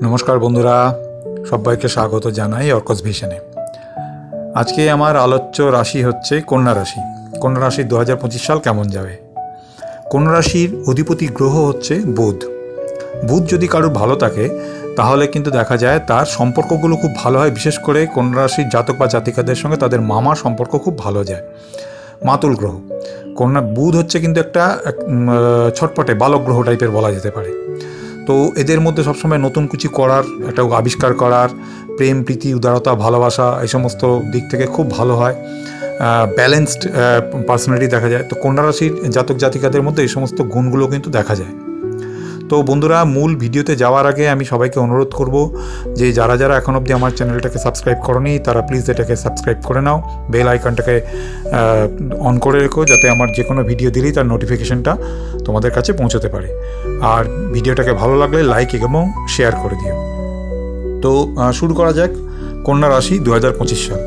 নমস্কার বন্ধুরা, সবাইকে স্বাগত জানাই অর্কস ভিশনে। আজকে আমার আলোচ্য রাশি হচ্ছে কন্যা রাশি। কন্যা রাশির 2025 সাল কেমন যাবে? কন্যা রাশির অধিপতি গ্রহ হচ্ছে বুধ। বুধ যদি কারোর ভালো থাকে তাহলে কিন্তু দেখা যায় তার সম্পর্কগুলো খুব ভালো হয়। বিশেষ করে কন্যা রাশির জাতক বা জাতিকাদের সঙ্গে তাদের মামার সম্পর্ক খুব ভালো যায়। মাতুল গ্রহ বুধ হচ্ছে কিন্তু একটা ছটপটে বালক গ্রহ টাইপের বলা যেতে পারে। তো এদের মধ্যে সবসময় নতুন কিছু করার, একটা আবিষ্কার করার, প্রেম, প্রীতি, উদারতা, ভালোবাসা এই সমস্ত দিক থেকে খুব ভালো হয়। ব্যালেন্সড পার্সোনালিটি দেখা যায়। তো কন্যা রাশির জাতক জাতিকাদের মধ্যে এই সমস্ত গুণগুলো কিন্তু দেখা যায়। তো বন্ধুরা, মূল ভিডিওতে যাওয়ার আগে আমি সবাইকে অনুরোধ করব যে যারা যারা এখন অবধি আমার চ্যানেলটাকে সাবস্ক্রাইব করোনি তারা প্লিজ এটাকে সাবস্ক্রাইব করে নাও, বেল আইকনটাকে অন করে রেখো, যাতে আমার যে কোনো ভিডিও দিলেই তার নোটিফিকেশনটা তোমাদের কাছে পৌঁছতে পারে। আর ভিডিওটাকে ভালো লাগলে লাইক এবং শেয়ার করে দিও। তো শুরু করা যাক। কন্যা রাশি 2025 সাল।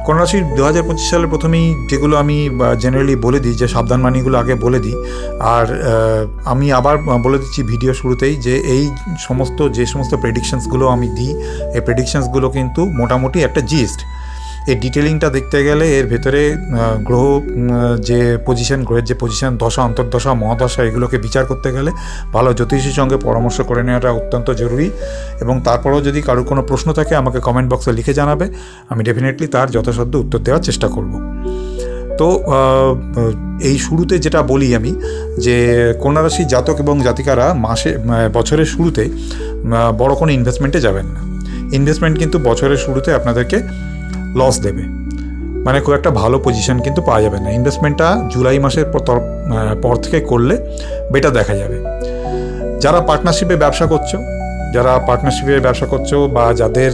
কন্যা রাশির 2025 সালের প্রথমেই যেগুলো আমি জেনারেলি বলে দিই, যে সাবধানবাণীগুলো আগে বলে দিই। আর আমি আবার বলে দিচ্ছি ভিডিও শুরুতেই যে যে সমস্ত প্রেডিকশানসগুলো আমি দিই, এই প্রেডিকশানসগুলো কিন্তু মোটামুটি একটা জিস্ট। এই ডিটেলিংটা দেখতে গেলে এর ভেতরে গ্রহের যে পজিশন, দশা, অন্তর্দশা, মহাদশা, এগুলোকে বিচার করতে গেলে ভালো জ্যোতিষীর সঙ্গে পরামর্শ করে নেওয়াটা অত্যন্ত জরুরি। এবং তারপরেও যদি কারোর কোনো প্রশ্ন থাকে আমাকে কমেন্ট বক্সে লিখে জানাবে, আমি ডেফিনেটলি তার যথাসাধ্য উত্তর দেওয়ার চেষ্টা করব। তো এই শুরুতে যেটা বলি আমি, যে কন্যা রাশির জাতক এবং জাতিকারা বছরের শুরুতে বড় কোনো ইনভেস্টমেন্টে যাবেন না। ইনভেস্টমেন্ট কিন্তু বছরের শুরুতে আপনাদেরকে লস দেবে, মানে খুব একটা ভালো পজিশন কিন্তু পাওয়া যাবে না। ইনভেস্টমেন্টটা জুলাই মাসের পর থেকে করলে বেটার দেখা যাবে। যারা পার্টনারশিপে ব্যবসা করছো বা যাদের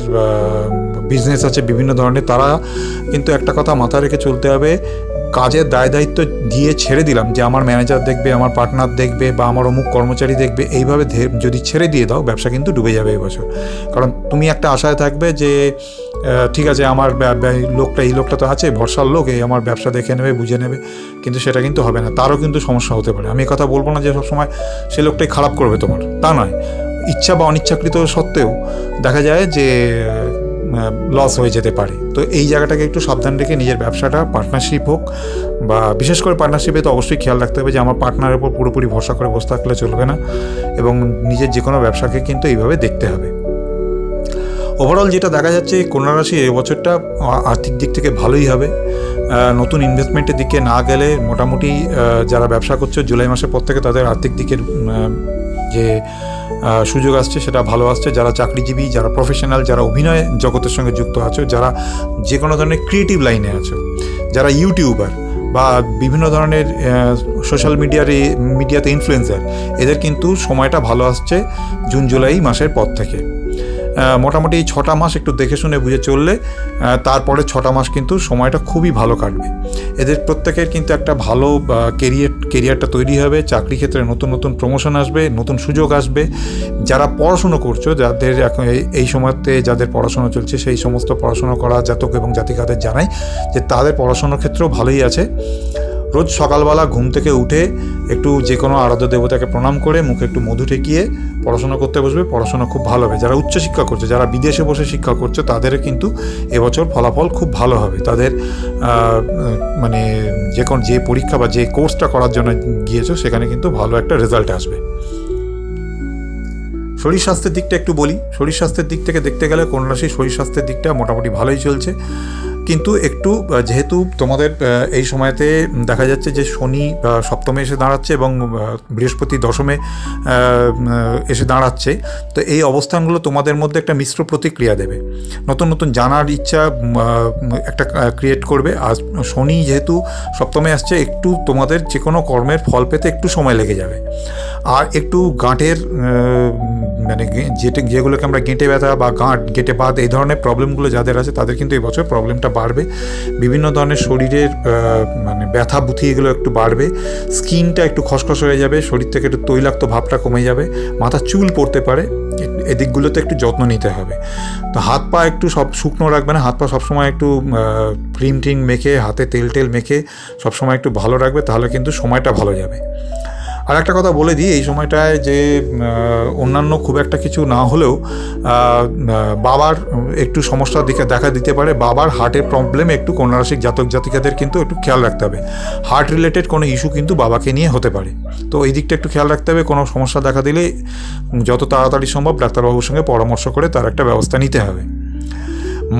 বিজনেস আছে বিভিন্ন ধরনের, তারা কিন্তু একটা কথা মাথায় রেখে চলতে হবে, কাজের দায় দায়িত্ব দিয়ে ছেড়ে দিলাম যে আমার ম্যানেজার দেখবে, আমার পার্টনার দেখবে বা আমার অমুক কর্মচারী দেখবে, এইভাবে যদি ছেড়ে দিয়ে দাও, ব্যবসা কিন্তু ডুবে যাবে এই বছর। কারণ তুমি একটা আশায় থাকবে যে ঠিক আছে, আমার এই লোকটা তো আছে, ভরসার লোক, এই আমার ব্যবসা দেখে নেবে, বুঝে নেবে, কিন্তু সেটা কিন্তু হবে না। তারও কিন্তু সমস্যা হতে পারে। আমি কথা বলবো না যে সবসময় সে লোকটাই খারাপ করবে তোমার, তা নয়। ইচ্ছা বা অনিচ্ছাকৃত সত্ত্বেও দেখা যায় যে লস হয়ে যেতে পারে। তো এই জায়গাটাকে একটু সাবধান রেখে নিজের ব্যবসাটা, পার্টনারশিপ হোক বা বিশেষ করে পার্টনারশিপে তো অবশ্যই খেয়াল রাখতে হবে যে আমার পার্টনারের উপর পুরোপুরি ভরসা করে বসে থাকলে চলবে না, এবং নিজের যে কোনো ব্যবসাকে কিন্তু এইভাবে দেখতে হবে। ওভারঅল যেটা দেখা যাচ্ছে, কন্যা রাশি এই বছরটা আর্থিক দিক থেকে ভালোই হবে। নতুন ইনভেস্টমেন্টের দিকে না গেলে মোটামুটি যারা ব্যবসা করছে জুলাই মাসের পর থেকে তাদের আর্থিক দিকের যে সুযোগ আসছে সেটা ভালো আসছে। যারা চাকরিজীবী, যারা প্রফেশনাল, যারা অভিনয় জগতের সঙ্গে যুক্ত আছো, যারা যে কোনো ধরনের ক্রিয়েটিভ লাইনে আছো, যারা ইউটিউবার বা বিভিন্ন ধরনের সোশ্যাল মিডিয়াতে ইনফ্লুয়েন্সার, এদের কিন্তু সময়টা ভালো আসছে জুন জুলাই মাসের পর থেকে। মোটামুটি এই 6টা মাস একটু দেখে শুনে বুঝে চললে তারপরে 6টা মাস কিন্তু সময়টা খুবই ভালো কাটবে। এদের প্রত্যেকের কিন্তু একটা ভালো কেরিয়ারটা তৈরি হবে। চাকরি ক্ষেত্রে নতুন নতুন প্রমোশন আসবে, নতুন সুযোগ আসবে। যারা পড়াশুনো করছো, যাদের এখন এই সময়তে যাদের পড়াশুনো চলছে, সেই সমস্ত পড়াশুনো করা জাতক এবং জাতিকাদের জানাই যে তাদের পড়াশুনোর ক্ষেত্রেও ভালোই আছে। রোজ সকালবেলা ঘুম থেকে উঠে একটু যে কোনো আরাধ্য দেবতাকে প্রণাম করে মুখে একটু মধু ঠেকিয়ে পড়াশোনা করতে বসবে, পড়াশোনা খুব ভালো হবে। যারা উচ্চশিক্ষা করছে, যারা বিদেশে বসে শিক্ষা করছে, তাদের কিন্তু এবছর ফলাফল খুব ভালো হবে। তাদের মানে যে পরীক্ষা বা যে কোর্সটা করার জন্য গিয়েছো সেখানে কিন্তু ভালো একটা রেজাল্ট আসবে। শরীর স্বাস্থ্যের দিকটা একটু বলি। শরীর স্বাস্থ্যের দিক থেকে দেখতে গেলে কন্যা রাশির শরীর স্বাস্থ্যের দিকটা মোটামুটি ভালোই চলছে, কিন্তু একটু যেহেতু তোমাদের এই সময়তে দেখা যাচ্ছে যে শনি সপ্তমে এসে দাঁড়াচ্ছে এবং বৃহস্পতি দশমে এসে দাঁড়াচ্ছে, তো এই অবস্থানগুলো তোমাদের মধ্যে একটা মিশ্র প্রতিক্রিয়া দেবে। নতুন নতুন জানার ইচ্ছা একটা ক্রিয়েট করবে। আর শনি যেহেতু সপ্তমে আসছে, একটু তোমাদের যে কোনো কর্মের ফল পেতে একটু সময় লেগে যাবে। আর একটু গাঁটের মানে যেগুলোকে আমরা গেঁটে ব্যথা বা গেঁটে বাত, এই ধরনের প্রবলেমগুলো যাদের আছে তাদের কিন্তু এই বছর প্রবলেমটা বাড়বে। বিভিন্ন ধরনের শরীরের মানে ব্যথা বুথি এগুলো একটু বাড়বে। স্কিনটা একটু খসখস হয়ে যাবে, শরীর থেকে একটু তৈলাক্ত ভাবটা কমে যাবে, মাথা চুল পড়তে পারে, এদিকগুলোতে একটু যত্ন নিতে হবে। তো হাত পা একটু সব শুকনো রাখবে না, হাত পা সবসময় একটু ক্রিম টিম মেখে, হাতে তেল মেখে সবসময় একটু ভালো রাখবে, তাহলে কিন্তু সময়টা ভালো যাবে। আর একটা কথা বলে দিই, এই সময়টায় যে অন্যান্য খুব একটা কিছু না হলেও বাবার একটু সমস্যার দিকে দেখা দিতে পারে। বাবার হার্টের প্রবলেম একটু কন্যা রাশির জাতক জাতিকাদের কিন্তু একটু খেয়াল রাখতে হবে। হার্ট রিলেটেড কোনো ইস্যু কিন্তু বাবাকে নিয়ে হতে পারে, তো এই দিকটা একটু খেয়াল রাখতে হবে। কোনো সমস্যা দেখা দিলে যত তাড়াতাড়ি সম্ভব ডাক্তারবাবুর সঙ্গে পরামর্শ করে তার একটা ব্যবস্থা নিতে হবে।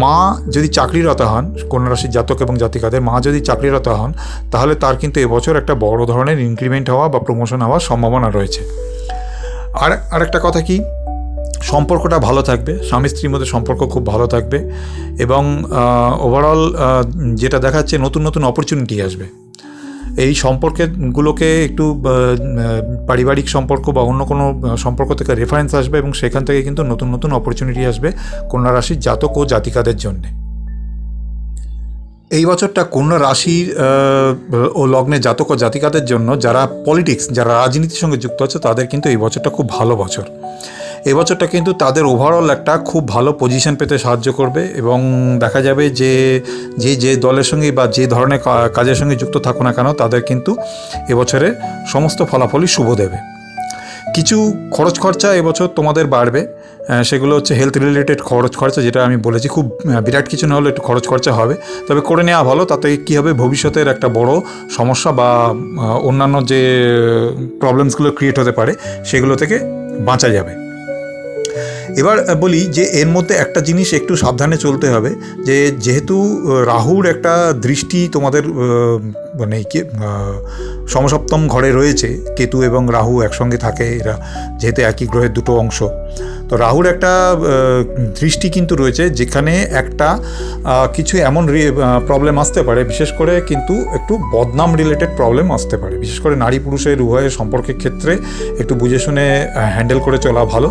মা যদি চাকরিরত হন, কন্যা রাশির জাতক এবং জাতিকাদের মা যদি চাকরিরত হন, তাহলে তার কিন্তু এবছর একটা বড় ধরনের ইনক্রিমেন্ট হওয়া বা প্রমোশন হওয়ার সম্ভাবনা রয়েছে। আরেকটা কথা কি, সম্পর্কটা ভালো থাকবে, স্বামী স্ত্রীর মধ্যে সম্পর্ক খুব ভালো থাকবে এবং ওভারঅল যেটা দেখাচ্ছে নতুন নতুন অপরচুনিটি আসবে। এই সম্পর্কগুলোকে একটু পারিবারিক সম্পর্ক বা অন্য কোনো সম্পর্ক থেকে রেফারেন্স আসবে এবং সেখান থেকে কিন্তু নতুন নতুন অপরচুনিটি আসবে কন্যা রাশির জাতক ও জাতিকাদের জন্যে। এই বছরটা কন্যা রাশির ও লগ্নের জাতক ও জাতিকাদের জন্য যারা পলিটিক্স, যারা রাজনীতির সঙ্গে যুক্ত আছে তাদের কিন্তু এই বছরটা খুব ভালো বছর। এই বছরটা কিন্তু তাদের ওভারঅল একটা খুব ভালো পজিশন পেতে সাহায্য করবে এবং দেখা যাবে যে যে দলের সঙ্গে বা যে ধরনের কাজের সঙ্গে যুক্ত থাকো না কেন তাদের কিন্তু এবছরের সমস্ত ফলাফলই শুভ দেবে। কিছু খরচ খরচা এবছর তোমাদের বাড়বে, সেগুলো হচ্ছে হেলথ রিলেটেড খরচ খরচা, যেটা আমি বলেছি খুব বিরাট কিছু না হলে একটু খরচ খরচা হবে, তবে করে নেওয়া ভালো। তাতে কী হবে, ভবিষ্যতের একটা বড় সমস্যা বা অন্যান্য যে প্রবলেমসগুলো ক্রিয়েট হতে পারে সেগুলো থেকে বাঁচা যাবে। এবার বলি যে এর মধ্যে একটা জিনিস একটু সাবধানে চলতে হবে, যে যেহেতু রাহুর একটা দৃষ্টি তোমাদের মানে সমসপ্তম ঘরে রয়েছে, কেতু এবং রাহু একসঙ্গে থাকে, এরা যেহেতু একই গ্রহের দুটো অংশ, তো রাহুর একটা দৃষ্টি কিন্তু রয়েছে যেখানে একটা কিছু এমন প্রবলেম আসতে পারে, বিশেষ করে কিন্তু একটু বদনাম রিলেটেড প্রবলেম আসতে পারে, বিশেষ করে নারী পুরুষের উভয়ের সম্পর্কের ক্ষেত্রে একটু বুঝে শুনে হ্যান্ডেল করে চলা ভালো।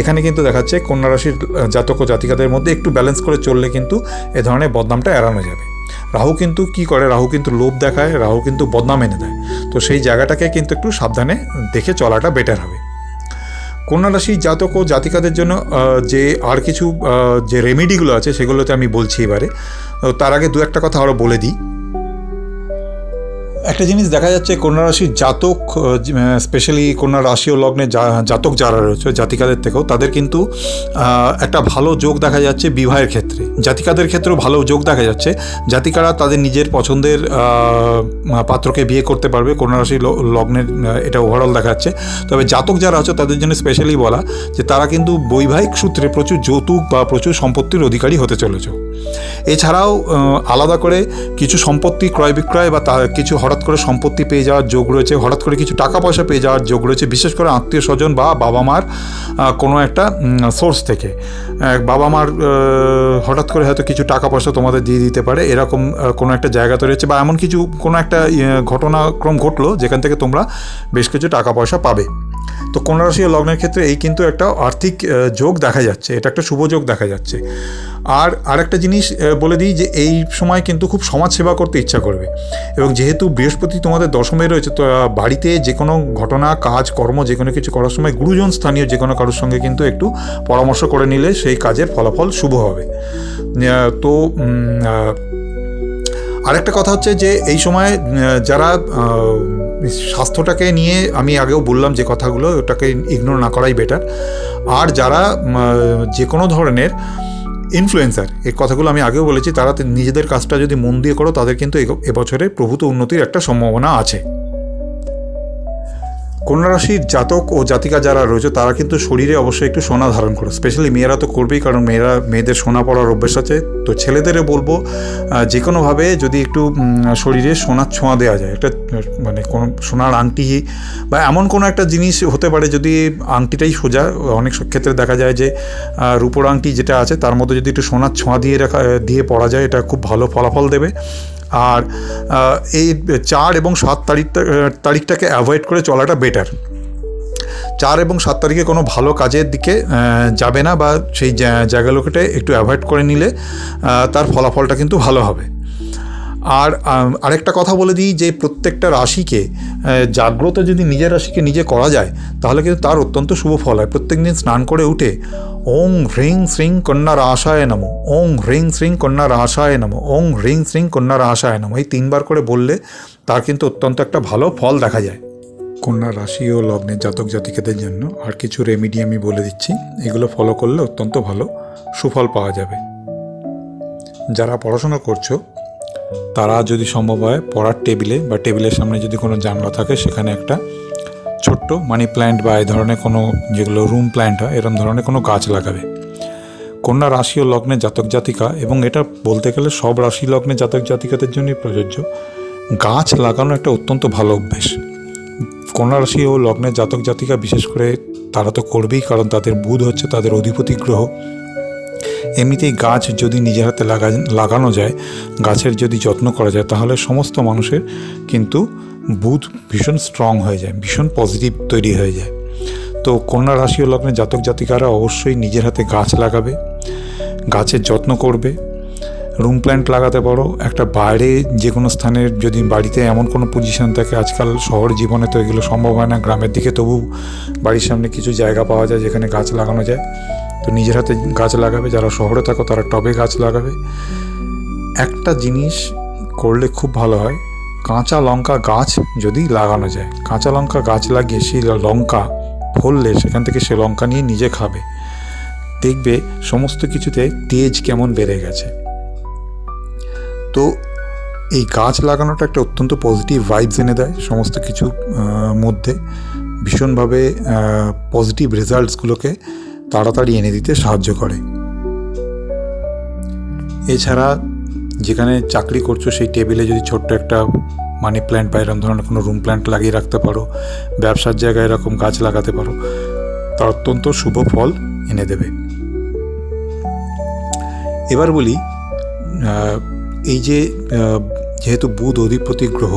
এখানে কিন্তু দেখাচ্ছে কন্যা রাশির জাতক ও জাতিকাদের মধ্যে একটু ব্যালেন্স করে চললে কিন্তু এ ধরনের বদনামটা এড়ানো যাবে। রাহু কিন্তু কী করে, রাহু কিন্তু লোভ দেখায়, রাহু কিন্তু বদনাম এনে দেয়, তো সেই জায়গাটাকে কিন্তু একটু সাবধানে দেখে চলাটা বেটার হবে। কন্যা রাশি জাতক ও জাতিকাদের জন্য যে আর কিছু যে রেমেডিগুলো আছে সেগুলোতে আমি বলছি এবারে। তার আগে দু একটা কথা আরও বলে দিই। একটা জিনিস দেখা যাচ্ছে কন্যা রাশির জাতক, স্পেশালি কন্যা রাশি ও লগ্নে জাতক যারা রয়েছে জাতিকাদের থেকেও তাদের কিন্তু একটা ভালো যোগ দেখা যাচ্ছে বিবাহের ক্ষেত্রে। জাতিকাদের ক্ষেত্রেও ভালো যোগ দেখা যাচ্ছে, জাতিকারা তাদের নিজের পছন্দের পাত্রকে বিয়ে করতে পারবে, কন্যা রাশি লগ্নের এটা ওভারঅল দেখা যাচ্ছে। তবে জাতক যারা আছে তাদের জন্য স্পেশালি বলা যে তারা কিন্তু বৈবাহিক সূত্রে প্রচুর যৌতুক বা প্রচুর সম্পত্তির অধিকারী হতে চলেছে। এছাড়াও আলাদা করে কিছু সম্পত্তি ক্রয় বিক্রয় বা কিছু হঠাৎ করে সম্পত্তি পেয়ে যাওয়ার যোগ রয়েছে, হঠাৎ করে কিছু টাকা পয়সা পেয়ে যাওয়ার যোগ রয়েছে, বিশেষ করে আত্মীয় স্বজন বা বাবা মার কোনো একটা সোর্স থেকে। বাবা মার হঠাৎ করে হয়তো কিছু টাকা পয়সা তোমাদের দিয়ে দিতে পারে, এরকম কোনো একটা জায়গাতে রয়েছে, বা এমন কিছু কোনো একটা ঘটনাক্রম ঘটলো যেখান থেকে তোমরা বেশ কিছু টাকা পয়সা পাবে। তো কন্যা রাশি ও লগ্নের ক্ষেত্রে এই কিন্তু একটা আর্থিক যোগ দেখা যাচ্ছে, এটা একটা শুভ যোগ দেখা যাচ্ছে। আর আরেকটা জিনিস বলে দিই যে এই সময় কিন্তু খুব সমাজসেবা করতে ইচ্ছা করবে, এবং যেহেতু বৃহস্পতি তোমাদের দশমে রয়েছে, তো বাড়িতে যে কোনো ঘটনা কাজ কর্ম যে কোনো কিছু করার সময় গুরুজন স্থানীয় যে কোনো কারোর সঙ্গে কিন্তু একটু পরামর্শ করে নিলে সেই কাজের ফলাফল শুভ হবে। তো আরেকটা কথা হচ্ছে যে এই সময় যারা স্বাস্থ্যটাকে নিয়ে, আমি আগেও বললাম যে কথাগুলো, ওটাকে ইগনোর না করাই বেটার। আর যারা যে কোনো ধরনের ইনফ্লুয়েন্সার, এই কথাগুলো আমি আগেও বলেছি, তারা নিজেদের কাজটা যদি মন দিয়ে করো তাদের কিন্তু এবছরে প্রভূত উন্নতির একটা সম্ভাবনা আছে। কন্যা রাশির জাতক ও জাতিকা যারা রয়েছে তারা কিন্তু শরীরে অবশ্যই একটু সোনা ধারণ করো, স্পেশালি মেয়েরা তো করবেই, কারণ মেয়েদের সোনা পরার অভ্যেস আছে। তো ছেলেদেরও বলবো যে কোনোভাবে যদি একটু শরীরে সোনার ছোঁয়া দেওয়া যায়, একটা মানে কোনো সোনার আংটি বা এমন কোনো একটা জিনিস হতে পারে, যদি আংটিটাই সোজা, অনেক ক্ষেত্রে দেখা যায় যে রূপোর আংটি যেটা আছে তার মধ্যে যদি একটু সোনার ছোঁয়া দিয়ে পরা যায়, এটা খুব ভালো ফলাফল দেবে। আর এই 4 এবং 7 তারিখটাকে অ্যাভয়েড করে চলাটা বেটার। 4 এবং 7 তারিখে কোনো ভালো কাজের দিকে যাবে না, বা সেই জায়গাগুলোকে একটু অ্যাভয়েড করে নিলে তার ফলাফলটা কিন্তু ভালো হবে। আর আরেকটা কথা বলে দিই যে প্রত্যেকটা রাশিকে জাগ্রত যদি নিজের রাশিকে নিজে করা যায় তাহলে কিন্তু তার অত্যন্ত শুভ ফল হয়। প্রত্যেক দিন স্নান করে উঠে ওং হ্রিং শ্রিং কন্যা রাশায় নমো, ওং হ্রিং শ্রিং কন্যা রাশায় নমো, ওং হ্রিং শ্রিং কন্যা রাশায় নমো, এই 3বার করে বললে তার কিন্তু অত্যন্ত একটা ভালো ফল দেখা যায়। কন্যা রাশি ও লগ্নের জাতক জাতিকাদের জন্য আর কিছু রেমিডি আমি বলে দিচ্ছি, এগুলো ফলো করলে অত্যন্ত ভালো সুফল পাওয়া যাবে। যারা পড়াশোনা করছো তারা যদি সম্ভব হয় পড়ার টেবিলে বা টেবিলের সামনে যদি কোনো জানলা থাকে সেখানে একটা ছোট্ট মানি প্ল্যান্ট বা এই ধরনের কোনো যেগুলো রুম প্ল্যান্ট হয় এরকম ধরনের কোনো গাছ লাগাবে। কন্যা রাশি ও লগ্নের জাতক জাতিকা, এবং এটা বলতে গেলে সব রাশি লগ্নের জাতক জাতিকাদের জন্যই প্রযোজ্য, গাছ লাগানো একটা অত্যন্ত ভালো অভ্যেস। কন্যা রাশি ও লগ্নের জাতক জাতিকা বিশেষ করে তারা তো করবেই, কারণ তাদের বুধ হচ্ছে তাদের অধিপতি গ্রহ। এমনিতেই গাছ যদি নিজের হাতে লাগানো যায়, গাছের যদি যত্ন করা যায়, তাহলে সমস্ত মানুষের কিন্তু বুধ ভীষণ স্ট্রং হয়ে যায়, ভীষণ পজিটিভ তৈরি হয়ে যায়। তো কন্যা রাশি ও লগ্নের জাতক জাতিকারা অবশ্যই নিজের হাতে গাছ লাগাবে, গাছের যত্ন করবে। রুম প্ল্যান্ট লাগাতে পারো, একটা বাইরে যে কোনো স্থানের, যদি বাড়িতে এমন কোনো পজিশন থাকে, আজকাল শহর জীবনে তো এগুলো সম্ভব হয় না, গ্রামের দিকে তবু বাড়ির সামনে কিছু জায়গা পাওয়া যায় যেখানে গাছ লাগানো যায়, তো নিজের হাতে গাছ লাগাবে। যারা শহরে থাকো তারা টবে গাছ লাগাবে। একটা জিনিস করলে খুব ভালো হয়, কাঁচা লঙ্কা গাছ যদি লাগানো যায়, কাঁচা লঙ্কা গাছ লাগিয়ে সেই লঙ্কা ফললে সেখান থেকে সে লঙ্কা নিয়ে নিজে খাবে, দেখবে সমস্ত কিছুতে তেজ কেমন বেড়ে গেছে। তো এই গাছ লাগানোটা একটা অত্যন্ত পজিটিভ ভাইবস এনে দেয় সমস্ত কিছু মধ্যে, ভীষণভাবে পজিটিভ রেজাল্টসগুলোকে তাড়াতাড়ি এনে দিতে সাহায্য করে। এছাড়া যেখানে চাকরি করছো সেই টেবিলে যদি ছোট্ট একটা মানি প্ল্যান্ট বা এরকম ধরনের কোনো রুম প্ল্যান্ট লাগিয়ে রাখতে পারো, ব্যবসার জায়গায় এরকম গাছ লাগাতে পারো, তার অত্যন্ত শুভ ফল এনে দেবে। এবার বলি, এই যে যেহেতু বুধ অধিপতি গ্রহ,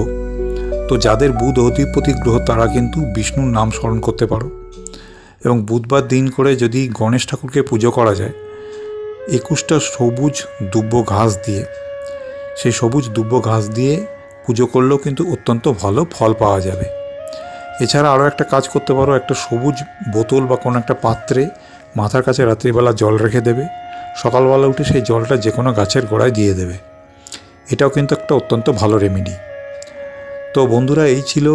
তো যাদের বুধ অধিপতি গ্রহ তারা কিন্তু বিষ্ণুর নাম স্মরণ করতে পারো, এবং বুধবার দিন করে যদি গণেশ ঠাকুরকে পুজো করা যায় 21টা সবুজ দুব্য ঘাস দিয়ে, সেই সবুজ দুব্য ঘাস দিয়ে পুজো করলেও কিন্তু অত্যন্ত ভালো ফল পাওয়া যাবে। এছাড়া আরও একটা কাজ করতে পারো, একটা সবুজ বোতল বা কোনো একটা পাত্রে মাথার কাছে রাত্রিবেলা জল রেখে দেবে, সকালবেলা উঠে সেই জলটা যে কোনো গাছের গোড়ায় দিয়ে দেবে। এটাও কিন্তু একটা অত্যন্ত ভালো রেমেডি। তো বন্ধুরা, এই ছিল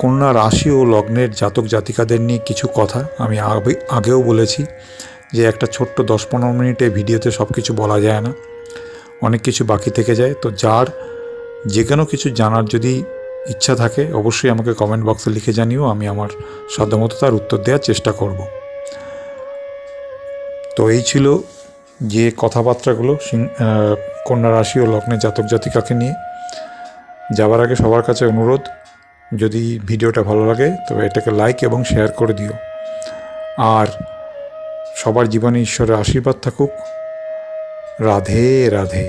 কন্যা রাশি ও লগ্নের জাতক জাতিকাদের নিয়ে কিছু কথা। আমি আগেও বলেছি যে একটা ছোট্ট 10-15 মিনিটের ভিডিওতে সব কিছু বলা যায় না, অনেক কিছু বাকি থেকে যায়। তো যার যে কোনো কিছু জানার যদি ইচ্ছা থাকে অবশ্যই আমাকে কমেন্ট বক্সে লিখে জানিও, আমি আমার সাধ্যমতো তার উত্তর দেওয়ার চেষ্টা করব। তো এই ছিল যে কথাবার্তাগুলো কন্যা রাশি ও লগ্নের জাতক জাতিকাকে নিয়ে। যাবার আগে সবার কাছে অনুরোধ, যদি ভিডিওটা ভালো লাগে তবে এটাকে লাইক এবং শেয়ার করে দিও। আর সবার জীবনে ঈশ্বরের আশীর্বাদ থাকুক। রাধে রাধে।